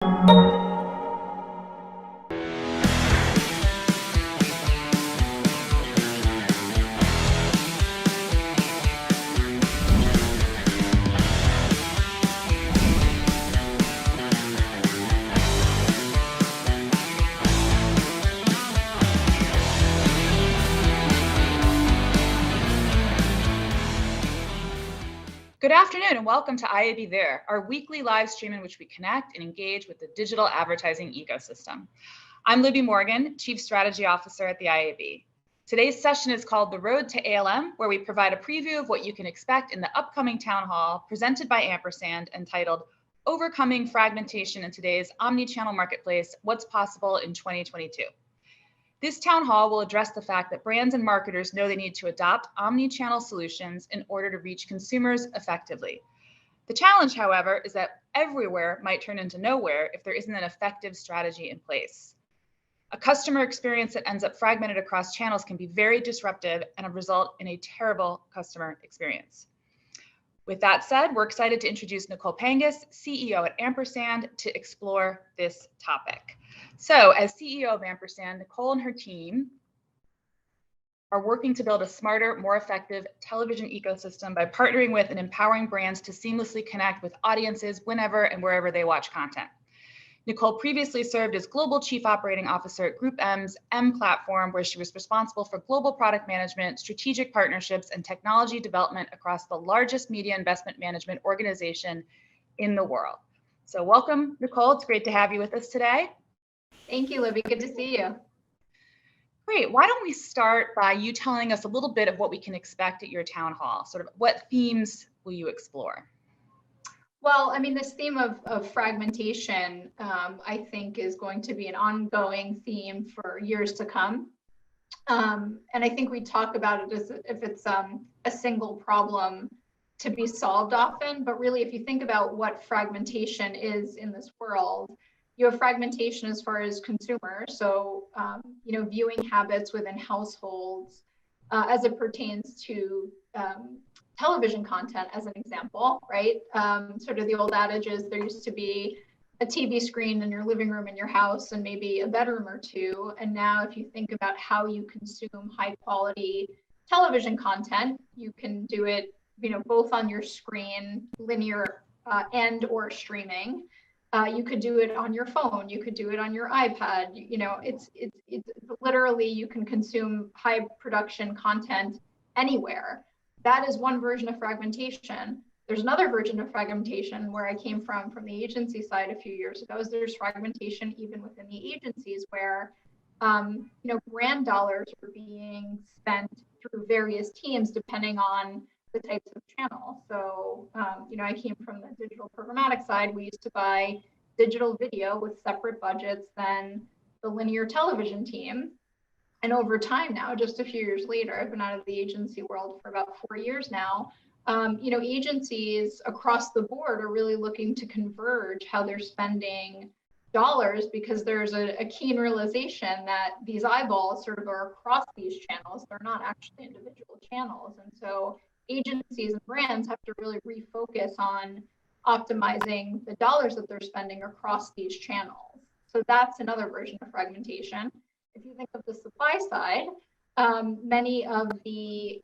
Good afternoon and welcome to IAB There, our weekly live stream in which we connect and engage with the digital advertising ecosystem. I'm Libby Morgan, Chief Strategy Officer at the IAB. Today's session is called The Road to ALM, where we provide a preview of what you can expect in the upcoming town hall presented by Ampersand entitled Overcoming Fragmentation in Today's Omnichannel Marketplace, What's Possible in 2022. This town hall will address the fact that brands and marketers know they need to adopt omni-channel solutions in order to reach consumers effectively. The challenge, however, is that everywhere might turn into nowhere if there isn't an effective strategy in place. A customer experience that ends up fragmented across channels can be very disruptive and result in a terrible customer experience. With that said, we're excited to introduce Nicole Pangus, CEO at Ampersand, to explore this topic. So as CEO of Ampersand, Nicole and her team are working to build a smarter, more effective television ecosystem by partnering with and empowering brands to seamlessly connect with audiences whenever and wherever they watch content. Nicole previously served as Global Chief Operating Officer at Group M's M Platform, where she was responsible for global product management, strategic partnerships, and technology development across the largest media investment management organization in the world. So welcome, Nicole. It's great to have you with us today. Thank you, Libby. Good to see you. Great. Why don't we start by you telling us a little bit of what we can expect at your town hall? Sort of what themes will you explore? Well, I mean, this theme of fragmentation, I think, is going to be an ongoing theme for years to come. And I think we talk about it as if it's a single problem to be solved often. But really, if you think about what fragmentation is in this world, you have fragmentation as far as consumers, so viewing habits within households as it pertains to television content, as an example, right? Sort of the old adage is there used to be a TV screen in your living room in your house and maybe a bedroom or two, and now if you think about how you consume high quality television content, you can do it, both on your screen, linear and or streaming. You could do it on your phone. You could do it on your iPad. It's literally, you can consume high production content anywhere. That is one version of fragmentation. There's another version of fragmentation where I came from the agency side a few years ago. Is there's fragmentation even within the agencies where, brand dollars are being spent through various teams depending on the types of channel. So, I came from the digital programmatic side. We used to buy digital video with separate budgets than the linear television team. And over time now, just a few years later, I've been out of the agency world for about 4 years now. Agencies across the board are really looking to converge how they're spending dollars, because there's a keen realization that these eyeballs sort of are across these channels. They're not actually individual channels. And so agencies and brands have to really refocus on optimizing the dollars that they're spending across these channels. So that's another version of fragmentation. If you think of the supply side, many of the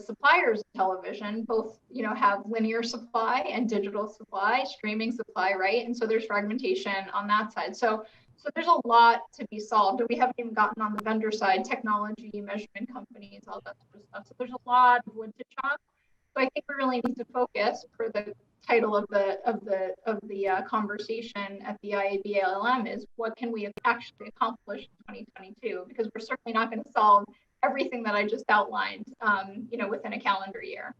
suppliers of television both have linear supply and digital supply, streaming supply, right? And so there's fragmentation on that side. So there's a lot to be solved, and we haven't even gotten on the vendor side, technology, measurement companies, all that sort of stuff. So there's a lot of wood to chop. So I think we really need to focus, for the title of the conversation at the IAB ALM, is what can we actually accomplish in 2022? Because we're certainly not going to solve everything that I just outlined, within a calendar year.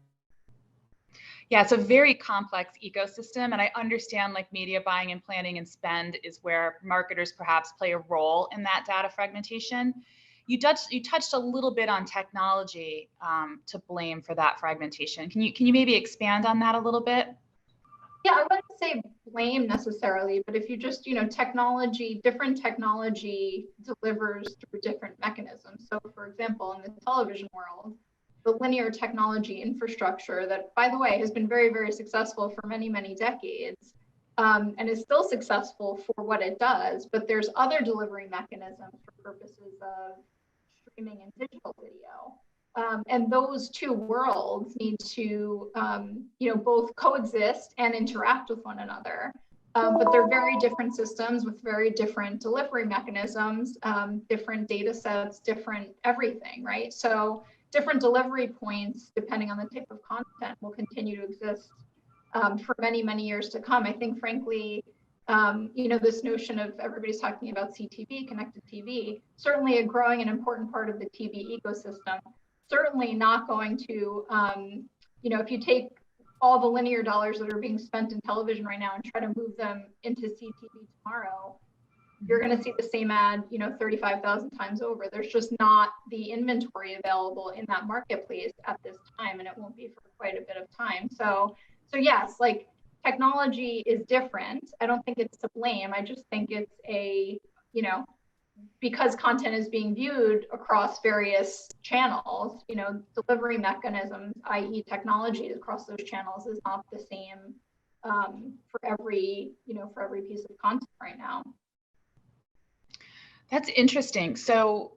Yeah, it's a very complex ecosystem, and I understand like media buying and planning and spend is where marketers perhaps play a role in that data fragmentation. You touched a little bit on technology to blame for that fragmentation. Can you maybe expand on that a little bit? Yeah, I wouldn't say blame necessarily, but if you just, different technology delivers through different mechanisms. So for example, in the television world, the linear technology infrastructure that, by the way, has been very, very successful for many, many decades, and is still successful for what it does, but there's other delivery mechanisms for purposes of streaming and digital video. And those two worlds need to, both coexist and interact with one another. But they're very different systems with very different delivery mechanisms, different data sets, different everything, right? So different delivery points, depending on the type of content, will continue to exist for many, many years to come. I think, frankly, this notion of everybody's talking about CTV, connected TV, certainly a growing and important part of the TV ecosystem. Certainly not going to, if you take all the linear dollars that are being spent in television right now and try to move them into CTV tomorrow, you're going to see the same ad, 35,000 times over. There's just not the inventory available in that marketplace at this time, and it won't be for quite a bit of time. So yes, like, technology is different. I don't think it's to blame. I just think it's because content is being viewed across various channels, delivery mechanisms, i.e. technology across those channels, is not the same for every piece of content right now. That's interesting. So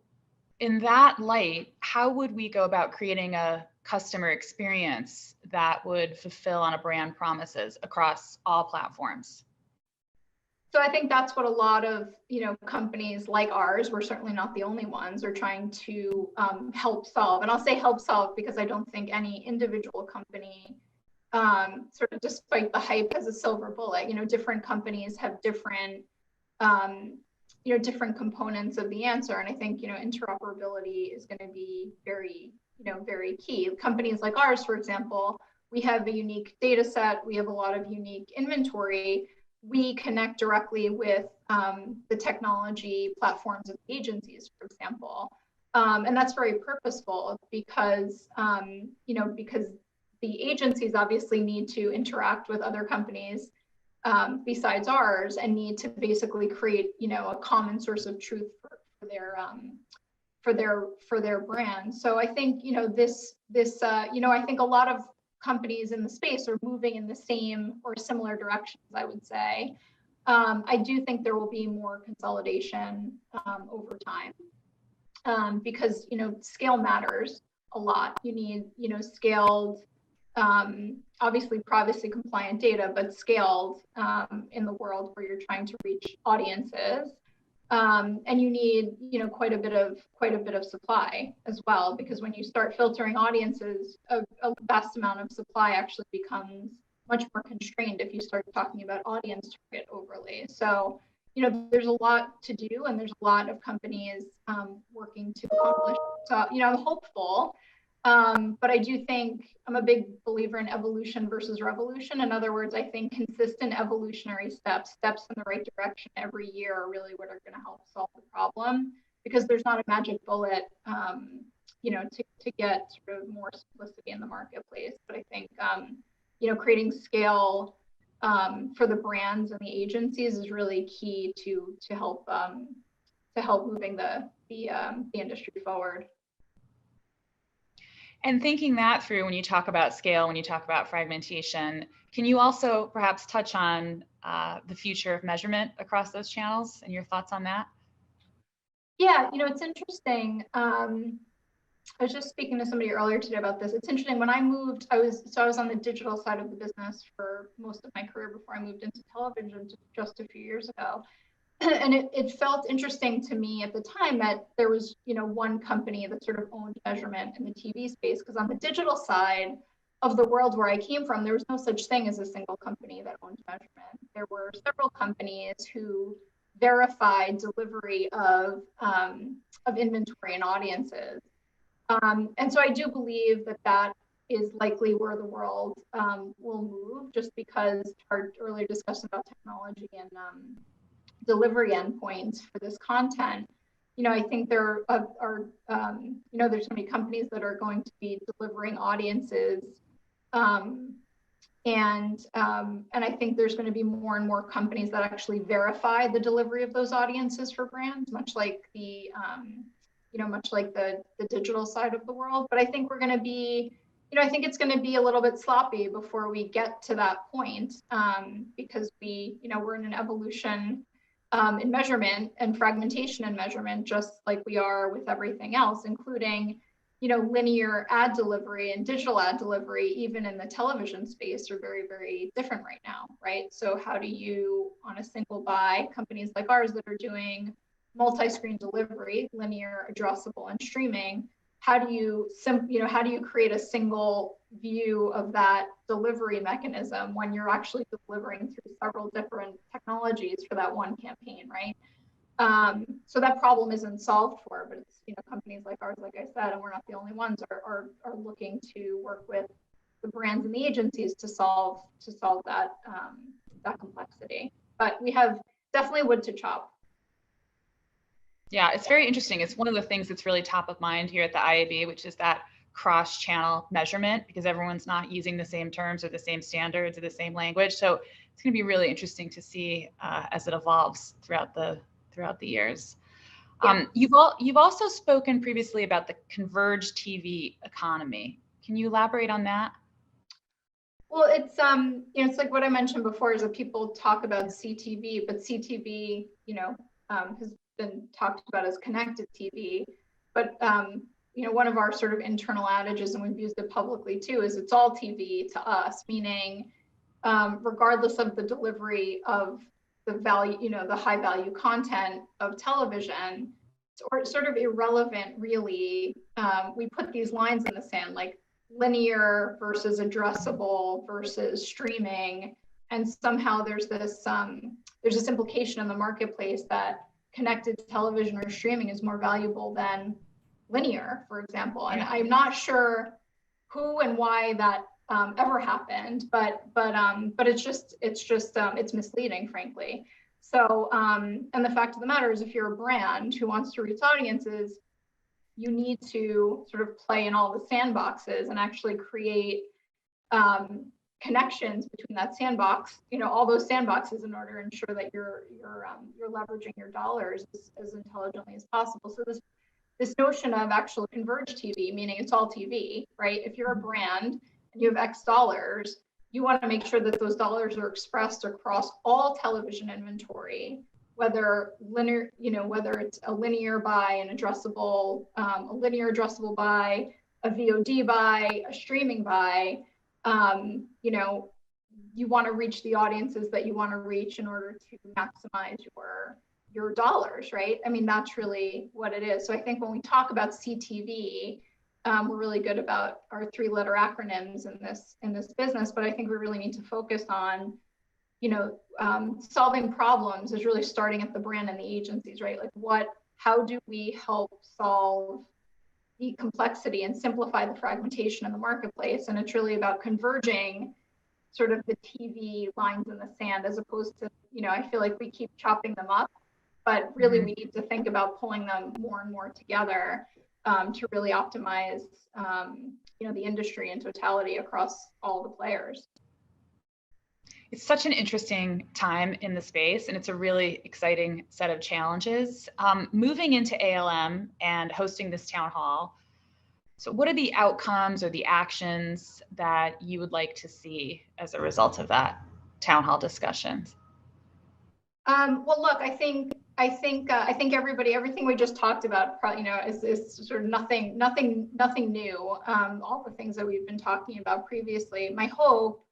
in that light, how would we go about creating a customer experience that would fulfill on a brand promises across all platforms? So I think that's what a lot of companies like ours, we're certainly not the only ones, are trying to help solve. And I'll say help solve because I don't think any individual company, sort of despite the hype, has a silver bullet. Different companies have different different components of the answer. And I think interoperability is going to be very very key. Companies like ours, for example, we have a unique data set. We have a lot of unique inventory. We connect directly with the technology platforms of agencies, for example. And that's very purposeful because, because the agencies obviously need to interact with other companies besides ours, and need to basically create, a common source of truth for their brand. So I think, I think a lot of companies in the space are moving in the same or similar directions, I would say. I do think there will be more consolidation over time because, scale matters a lot. You need, scaled, obviously privacy compliant data, but scaled in the world where you're trying to reach audiences. And you need, quite a bit of supply as well, because when you start filtering audiences, a vast amount of supply actually becomes much more constrained if you start talking about audience target overlays. So, there's a lot to do, and there's a lot of companies working to accomplish. So, I'm hopeful. But I do think I'm a big believer in evolution versus revolution. In other words, I think consistent evolutionary steps in the right direction every year are really what are going to help solve the problem, because there's not a magic bullet, to get sort of more simplicity in the marketplace. But I think, creating scale for the brands and the agencies is really key to help moving the industry forward. And thinking that through, when you talk about scale, when you talk about fragmentation, can you also perhaps touch on the future of measurement across those channels and your thoughts on that? Yeah, it's interesting. I was just speaking to somebody earlier today about this. It's interesting. When I moved, I was on the digital side of the business for most of my career before I moved into television just a few years ago. And it felt interesting to me at the time that there was, one company that sort of owned measurement in the TV space, because on the digital side of the world where I came from, there was no such thing as a single company that owned measurement. There were several companies who verified delivery of inventory and audiences. And so I do believe that is likely where the world will move, just because our earlier discussion about technology and delivery endpoints for this content. I think there are there's so many companies that are going to be delivering audiences, and I think there's going to be more and more companies that actually verify the delivery of those audiences for brands, much like the digital side of the world. But I think we're going to be I think it's going to be a little bit sloppy before we get to that point, because we're in an evolution in measurement and fragmentation in measurement, just like we are with everything else, including, linear ad delivery and digital ad delivery, even in the television space, are very, very different right now, right? So how do you, on a single buy, companies like ours that are doing multi-screen delivery, linear, addressable, and streaming, how do you create a single view of that delivery mechanism when you're actually delivering through several different technologies for that one campaign, right? So that problem isn't solved for, but it's, companies like ours, like I said, and we're not the only ones, are looking to work with the brands and the agencies to solve that complexity. But we have definitely wood to chop. Yeah, it's very interesting. It's one of the things that's really top of mind here at the IAB, which is that cross-channel measurement, because everyone's not using the same terms or the same standards or the same language. So it's going to be really interesting to see as it evolves throughout the years. Yeah. You've also spoken previously about the Converged TV Economy. Can you elaborate on that? Well, it's like what I mentioned before, is that people talk about CTV, but CTV, has been talked about as connected TV. But one of our sort of internal adages, and we've used it publicly too, is it's all TV to us, meaning regardless of the delivery of the value, the high value content of television, it's sort of irrelevant, really. We put these lines in the sand, like linear versus addressable versus streaming, and somehow there's this implication in the marketplace that connected television or streaming is more valuable than linear, for example. And I'm not sure who and why that ever happened, but it's misleading, frankly. So, and the fact of the matter is, if you're a brand who wants to reach audiences, you need to sort of play in all the sandboxes and actually create connections between that sandbox, all those sandboxes, in order to ensure that you're leveraging your dollars as intelligently as possible. So this notion of actual converged TV, meaning it's all TV, right? If you're a brand and you have X dollars, you want to make sure that those dollars are expressed across all television inventory, whether linear, whether it's a linear buy, a linear addressable buy, a VOD buy, a streaming buy. You want to reach the audiences that you want to reach in order to maximize your dollars, right? I mean, that's really what it is. So I think when we talk about CTV, we're really good about our 3-letter acronyms in this business, but I think we really need to focus on, solving problems is really starting at the brand and the agencies, right? Like how do we help solve the complexity and simplify the fragmentation in the marketplace? And it's really about converging sort of the TV lines in the sand, as opposed to, I feel like we keep chopping them up, but really we need to think about pulling them more and more together to really optimize, the industry in totality across all the players. It's such an interesting time in the space, and it's a really exciting set of challenges. Moving into ALM and hosting this town hall, so what are the outcomes or the actions that you would like to see as a result of that town hall discussions? Well, look, I think everything we just talked about, is sort of nothing new. All the things that we've been talking about previously. My hope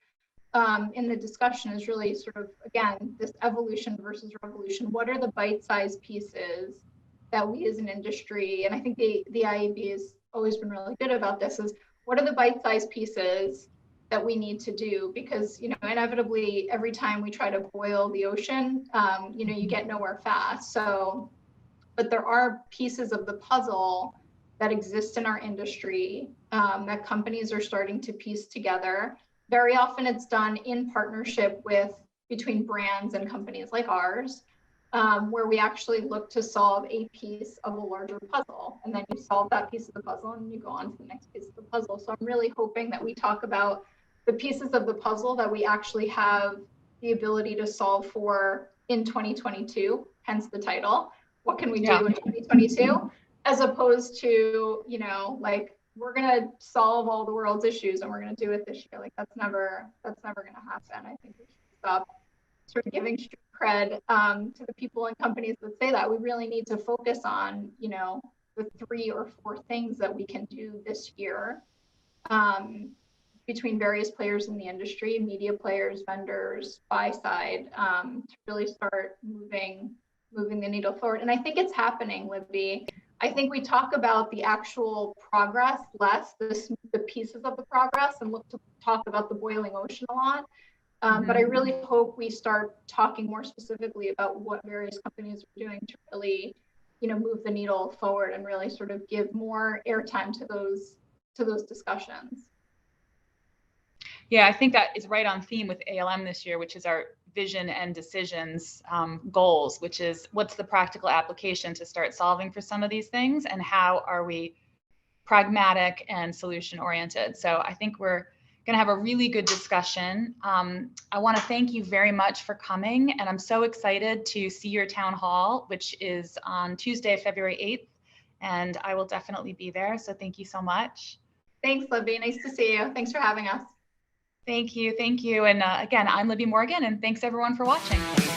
in the discussion is really sort of, again, this evolution versus revolution. What are the bite-sized pieces that we as an industry, and I think the IAB has always been really good about this, is what are the bite-sized pieces that we need to do? Because, inevitably, every time we try to boil the ocean, you get nowhere fast. So, but there are pieces of the puzzle that exist in our industry that companies are starting to piece together. Very often it's done in partnership between brands and companies like ours, where we actually look to solve a piece of a larger puzzle. And then you solve that piece of the puzzle and you go on to the next piece of the puzzle. So I'm really hoping that we talk about the pieces of the puzzle that we actually have the ability to solve for in 2022, hence the title. What can we do in 2022? As opposed to, like we're going to solve all the world's issues and we're going to do it this year. Like that's never going to happen. I think we should stop sort of giving street cred to the people and companies that say that. We really need to focus on, you know, the 3 or 4 things that we can do this year between various players in the industry, media players, vendors, buy side, to really start moving the needle forward. And I think it's happening, Libby. I think we talk about the actual progress less, the pieces of the progress, and look to talk about the boiling ocean a lot. But I really hope we start talking more specifically about what various companies are doing to really, you know, move the needle forward and really sort of give more airtime to those discussions. Yeah, I think that is right on theme with ALM this year, which is our vision and decisions goals, which is what's the practical application to start solving for some of these things, and how are we pragmatic and solution oriented. So I think we're going to have a really good discussion. I want to thank you very much for coming, and I'm so excited to see your town hall, which is on Tuesday, February 8th, and I will definitely be there. So thank you so much. Thanks, Libby. Nice to see you. Thanks for having us. Thank you. Thank you. And again, I'm Libby Morgan, and thanks everyone for watching.